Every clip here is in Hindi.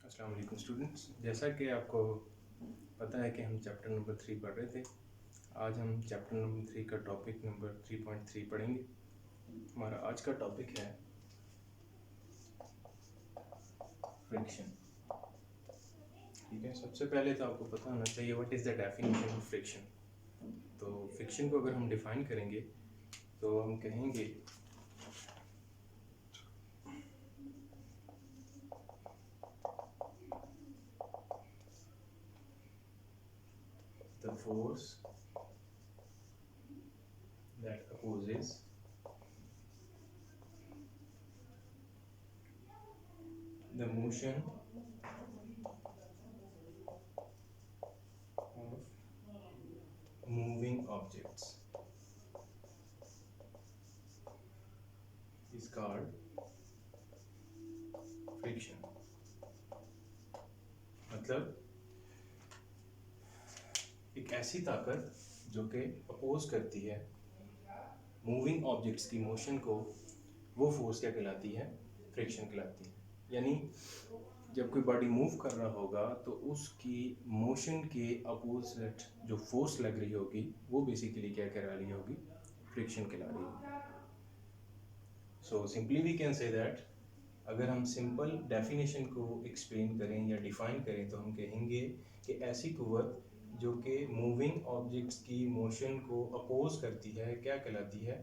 अस्सलाम वालेकुम स्टूडेंट्स। जैसा कि आपको पता है कि हम चैप्टर नंबर 3 पढ़ रहे थे। आज हम चैप्टर नंबर 3 का टॉपिक नंबर 3.3 पढ़ेंगे। हमारा आज का टॉपिक है फ्रिक्शन। ठीक है, सबसे पहले तो आपको पता होना चाहिए what is the definition of friction. तो फ्रिक्शन को अगर हम डिफ़ाइन करेंगे तो हम कहेंगे the force that opposes the motion of moving objects is called friction। मतलब एक ऐसी ताकत जो कि अपोज करती है मूविंग ऑब्जेक्ट्स की मोशन को, वो फोर्स क्या कहलाती है? फ्रिक्शन कहलाती है। यानी जब कोई बॉडी मूव कर रहा होगा तो उसकी मोशन के अपोजिट जो फोर्स लग रही होगी वो बेसिकली क्या कहला रही होगी? फ्रिक्शन कहला रही होगी। So simply we can say that अगर हम सिंपल डेफिनेशन को एक्सप्लेन करें या डिफाइन करें तो हम कहेंगे कि ऐसी कुव्वत जो कि मूविंग ऑब्जेक्ट्स की मोशन को अपोज करती है क्या कहलाती है?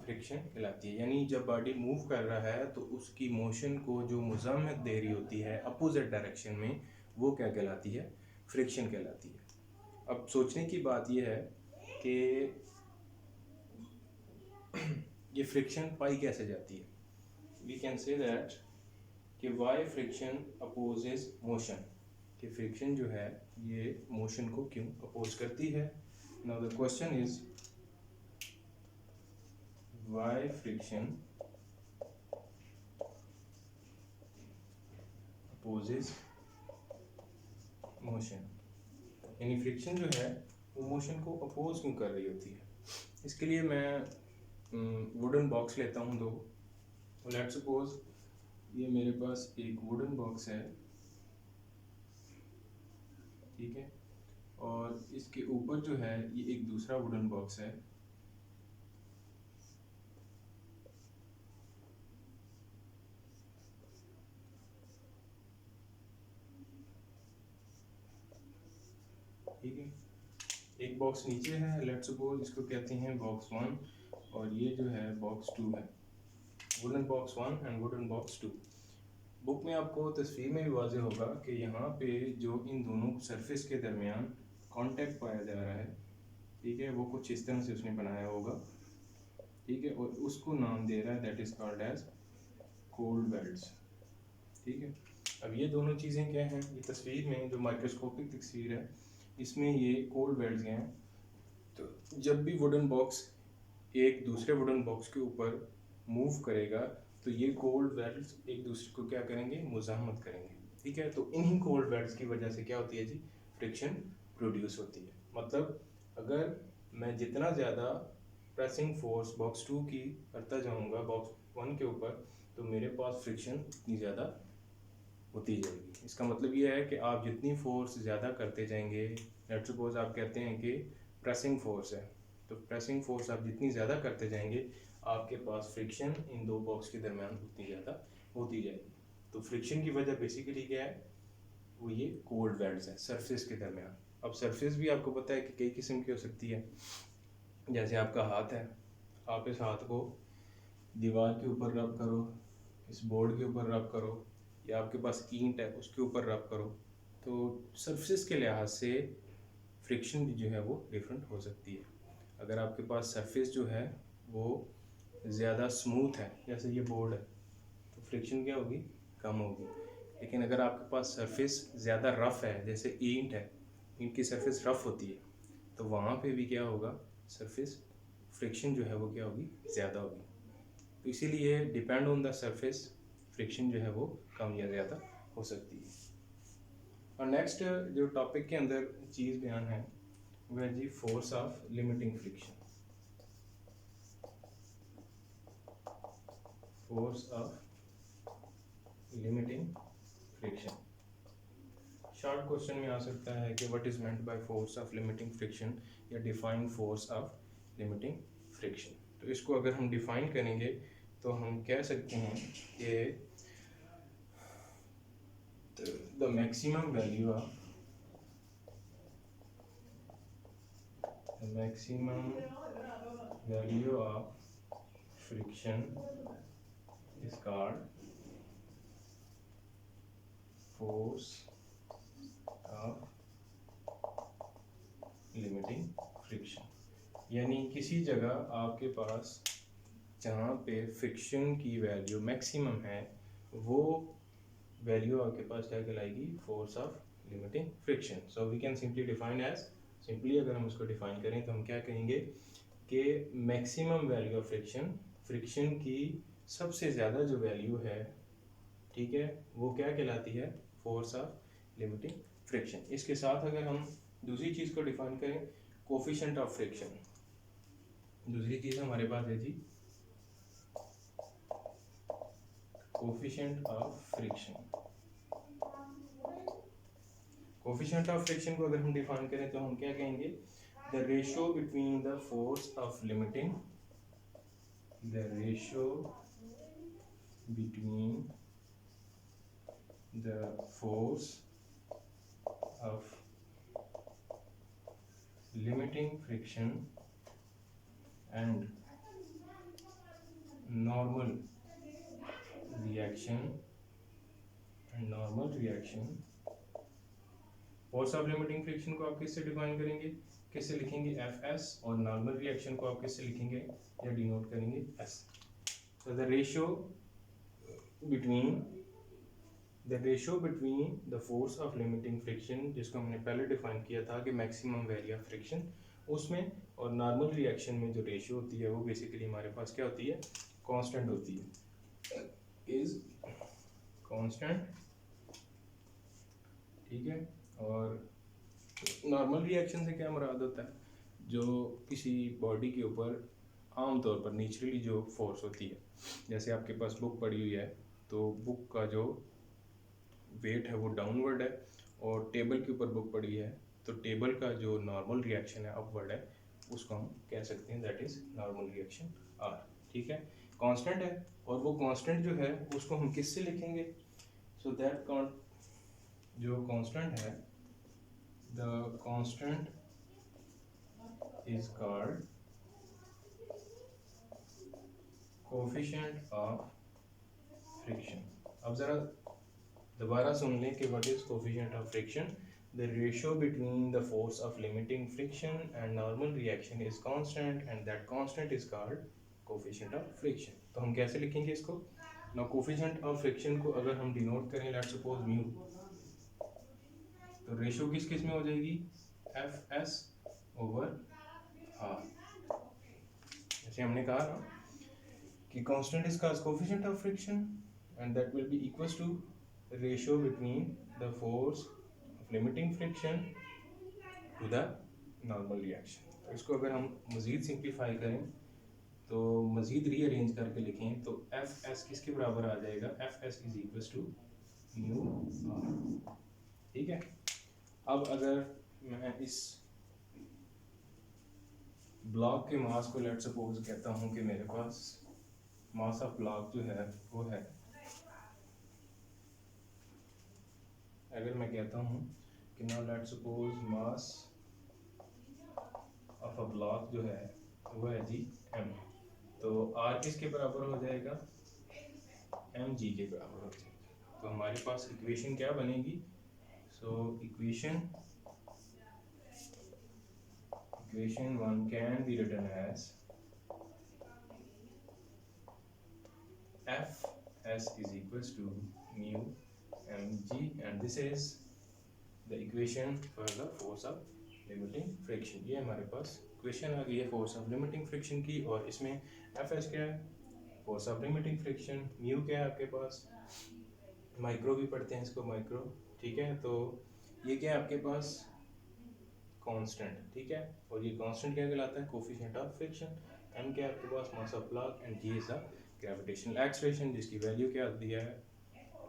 फ्रिक्शन कहलाती है। यानी जब बॉडी मूव कर रहा है तो उसकी मोशन को जो मुज़ाहमत दे रही होती है अपोजिट डायरेक्शन में, वो क्या कहलाती है? फ्रिक्शन कहलाती है। अब सोचने की बात यह है कि ये फ्रिक्शन पाई कैसे जाती है। वी कैन से दैट कि वाई फ्रिक्शन अपोजेस मोशन, कि फ्रिक्शन जो है ये मोशन को क्यों अपोज करती है। Now the question is why friction opposes motion, यानी फ्रिक्शन जो है वो मोशन को अपोज क्यों कर रही होती है। इसके लिए मैं वुडन बॉक्स लेता हूँ दो। लेट्स सपोज ये मेरे पास एक वुडन बॉक्स है, ठीक है, और इसके ऊपर जो है ये एक दूसरा वुडन बॉक्स है। ठीक है, एक बॉक्स नीचे है, लेट्स सपोज इसको कहते हैं बॉक्स 1 और ये जो है बॉक्स 2 है। Wooden box 1 and wooden box 2। Book में आपको तस्वीर में भी वाज़ेह होगा कि यहाँ पे जो इन दोनों सरफेस के दरमियान कांटेक्ट पाया जा रहा है, ठीक है, वो कुछ इस तरह से उसने बनाया होगा, ठीक है, और उसको नाम दे रहा है that is called as cold welds. ठीक है, अब ये दोनों चीज़ें क्या हैं? ये तस्वीर में जो माइक्रोस्कोपिक तस्वीर है इसमें ये कोल्ड वेल्ड्स हैं। तो जब भी वुडन बॉक्स एक दूसरे वुडन बॉक्स के ऊपर मूव करेगा तो ये कोल्ड वेल्ड्स एक दूसरे को क्या करेंगे? मुज़ाहमत करेंगे। ठीक है, तो इन्हीं कोल्ड वेल्ड्स की वजह से क्या होती है जी? फ्रिक्शन प्रोड्यूस होती है। मतलब अगर मैं जितना ज़्यादा प्रेसिंग फोर्स बॉक्स 2 की करता जाऊंगा बॉक्स 1 के ऊपर, तो मेरे पास फ्रिक्शन उतनी ज़्यादा होती जाएगी। इसका मतलब ये है कि आप जितनी फोर्स ज़्यादा करते जाएंगे, लेट्स सपोज आप कहते हैं कि प्रेसिंग फोर्स है, तो प्रेसिंग फोर्स आप जितनी ज़्यादा करते जाएंगे आपके पास फ्रिक्शन इन दो बॉक्स के दरमियान उतनी ज़्यादा होती जाएगी। तो फ्रिक्शन की वजह बेसिकली क्या है? वो ये कोल्ड वेल्ड्स है सरफेस के दरमियान। अब सरफेस भी आपको पता है कि कई किस्म की हो सकती है। जैसे आपका हाथ है, आप इस हाथ को दीवार के ऊपर रब करो, इस बोर्ड के ऊपर रब करो, या आपके पास ईंट है उसके ऊपर रब करो, तो सरफेस के लिहाज से फ्रिक्शन भी जो है वो डिफरेंट हो सकती है। अगर आपके पास सरफेस जो है वो ज़्यादा स्मूथ है, जैसे ये बोर्ड है, तो फ्रिक्शन क्या होगी? कम होगी। लेकिन अगर आपके पास सरफेस ज़्यादा रफ़ है, जैसे ईंट है, ईंट की सरफेस रफ़ होती है, तो वहाँ पे भी क्या होगा? सरफेस फ्रिक्शन जो है वो क्या होगी? ज़्यादा होगी। तो इसीलिए depend on the surface friction जो है वो कम या ज़्यादा हो सकती है। और नेक्स्ट जो टॉपिक के अंदर चीज़ बयान है वह जी force of limiting friction. Force of limiting friction, short question में आ सकता है कि what is meant by force of limiting friction या define force of limiting friction. तो इसको अगर हम डिफाइन करेंगे तो हम कह सकते हैं कि the maximum value of friction is called force of limiting friction. यानी किसी जगह आपके पास जहाँ पे फ्रिक्शन की वैल्यू मैक्सिमम है वो वैल्यू आपके पास क्या कहलाएगी, force of limiting friction. So we can simply define as, simply अगर हम इसको डिफाइन करें तो हम क्या कहेंगे कि मैक्सिमम वैल्यू ऑफ फ्रिक्शन की सबसे ज़्यादा जो वैल्यू है, ठीक है, वो क्या कहलाती है, फोर्स ऑफ लिमिटिंग फ्रिक्शन। इसके साथ अगर हम दूसरी चीज़ को डिफाइन करें, कोफिशिएंट ऑफ फ्रिक्शन, दूसरी चीज़ हमारे पास है जी coefficient of friction. Coefficient of friction को अगर हम डिफाइन करें तो हम क्या कहेंगे, the ratio between the force of limiting, the ratio between the force of limiting friction and normal reaction force of limiting friction को आप किससे डिफाइन करेंगे, किससे लिखेंगे, एफ एस, और नॉर्मल रिएक्शन को आप किससे लिखेंगे या डिनोट करेंगे, एस। तो the ratio between the force of limiting friction, जिसको हमने पहले डिफाइन किया था कि मैक्सिमम वैल्यू ऑफ फ्रिक्शन, उसमें और नॉर्मल रिएक्शन में जो रेशियो होती है वो बेसिकली हमारे पास क्या होती है, कांस्टेंट होती है, इज कांस्टेंट, ठीक है। और नॉर्मल रिएक्शन से क्या मुराद होता है, जो किसी बॉडी के ऊपर आमतौर पर नेचुरली जो फोर्स होती है, जैसे आपके पास बुक पड़ी हुई है तो बुक का जो वेट है वो डाउनवर्ड है, और टेबल के ऊपर बुक पड़ी है तो टेबल का जो नॉर्मल रिएक्शन है अपवर्ड है, उसको हम कह सकते हैं that is normal reaction R, ठीक है। कांस्टेंट है, और वो कांस्टेंट जो है उसको हम किससे लिखेंगे, सो दैट जो कांस्टेंट है, the constant is called coefficient of friction. अब जरा दोबारा सुन लें कि what is coefficient of friction, the ratio between the force of limiting friction and normal reaction is constant and that constant is called coefficient of friction. तो हम कैसे लिखेंगे इसको, नाउ कोफिशिएंट ऑफ फ्रिक्शन को अगर हम डिनोट करें, लेट्स सपोज म्यू, तो रेशियो किस किस में हो जाएगी, एफ एस ओवर आर। जैसे हमने कहा ना कि constant is called coefficient of friction and that will be equals to ratio between the force of limiting friction to the normal reaction। तो इसको अगर हम मज़ीद सिंप्लीफाई करें तो मज़ीद रीअरेंज करके लिखें तो एफ एस किसके बराबर आ जाएगा, F S is equals to mu R, ठीक है। अब अगर मैं इस ब्लॉक के मास को लेट सपोज कहता हूँ कि मेरे पास मास ऑफ ब्लॉक जो है वो है, अगर मैं कहता हूँ कि now let suppose mass of a block जो है वो है जी एम, तो आर किसके बराबर हो जाएगा, एम जी के बराबर हो जाएगा। तो हमारे पास इक्वेशन क्या बनेगी, so equation 1 can be written as F S is equals to mu mg and this is the equation for the force of limiting friction। ये हमारे पास इक्वेशन आ गई है फोर्स ऑफ लिमिटिंग फ्रिक्शन की, और इसमें एफ एस क्या है, force of limiting friction, mu क्या है आपके पास, माइक्रो भी पढ़ते हैं इसको, माइक्रो, ठीक है। तो ये क्या है आपके पास, कांस्टेंट, ठीक है, और ये कांस्टेंट क्या कहलाता है, कोफिशिएंट ऑफ फ्रिक्शन। एम क्या है आपके पास, mass of block, and G is the gravitational acceleration, जिसकी वैल्यू क्या दिया है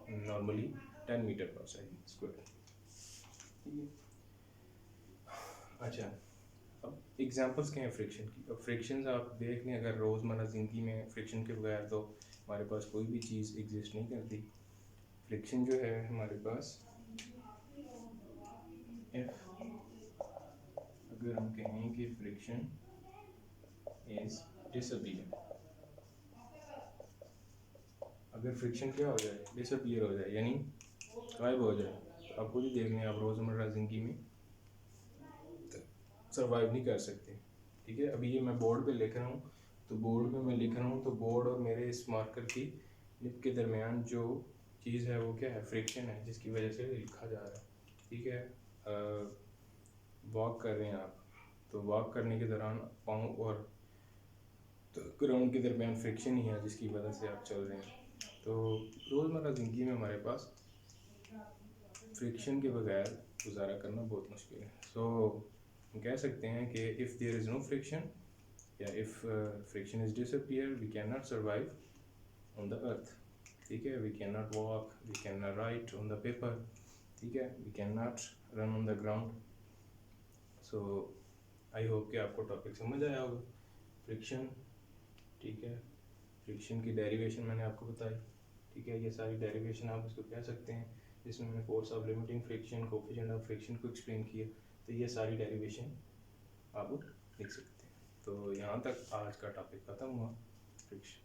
नॉर्मली 10 मीटर पर सेकंड स्क्वायर। ठीक है। अच्छा, अब एग्जांपल्स क्या हैं फ्रिक्शन की। अब फ्रिक्शंस आप देख लें, अगर रोज़मर्रा ज़िंदगी में फ्रिक्शन के बगैर तो हमारे पास कोई भी चीज़ एग्जिस्ट नहीं करती। फ्रिक्शन जो है हमारे पास, अगर हम कहें कि फ्रिक्शन इज डिसअपियर, अगर फ्रिक्शन क्या हो जाए, डिसअपियर हो जाए, यानी गायब हो जाए, तो आप खुद ही देख लें, आप रोज़मर्रा ज़िंदगी में सर्वाइव नहीं कर सकते। ठीक है, अभी ये मैं बोर्ड पे लिख रहा हूँ, तो बोर्ड पे मैं लिख रहा हूँ, तो बोर्ड और मेरे इस मार्कर की निब के दरमियान जो चीज़ है वो क्या है, फ्रिक्शन है, जिसकी वजह से लिखा जा रहा है। ठीक है, वॉक कर रहे हैं आप, तो वॉक करने के दौरान पाँव और तो ग्राउंड के दरमियान फ्रिक्शन ही है जिसकी वजह से आप चल रहे हैं। तो रोज़मर्रा ज़िंदगी में हमारे पास फ्रिक्शन के बगैर गुजारा करना बहुत मुश्किल है। सो हम कह सकते हैं कि if there is no friction, या if friction is disappear, we can not survive on the earth. ठीक है, we can not walk, we can not write on the paper, ठीक है, we can not run on the ground. So I hope कि आपको टॉपिक समझ आया होगा, फ्रिक्शन। ठीक है, फ्रिक्शन की डेरिवेशन मैंने आपको बताई। ठीक है, ये सारी डेरिवेशन आप इसको कह सकते हैं, जिसमें मैंने force of limiting friction, coefficient of friction को एक्सप्लेन किया, तो ये सारी डेरिवेशन आप लिख सकते हैं। तो यहाँ तक आज का टॉपिक ख़त्म हुआ, फ्रिक्शन।